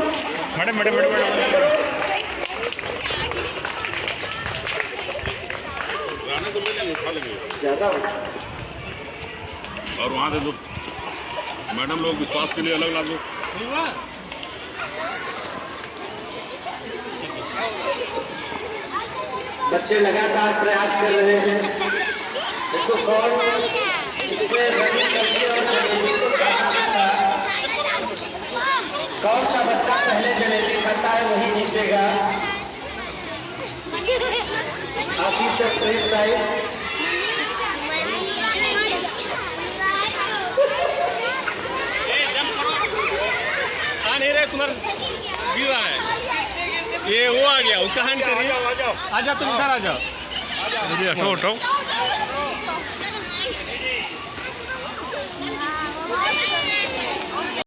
Madam madam madam madam ज़्यादा और वहाँ से जो मैडम लोग विश्वास के लिए अलग लागू। बच्चे लगातार प्रयास कर रहे हैं। देखो कौन इसमें रनिंग करके और जलेबी को खाता है। कौन सा बच्चा पहले जलेबी खाता है वही जीतेगा। आशीष और प्रेम साहिब नहीं रहे तुम्हारा गिर रहा है। ये वो आ गया उसका हैंड करिए। आ जाओ तुम इधर आ जाओ। उठाओ उठाओ।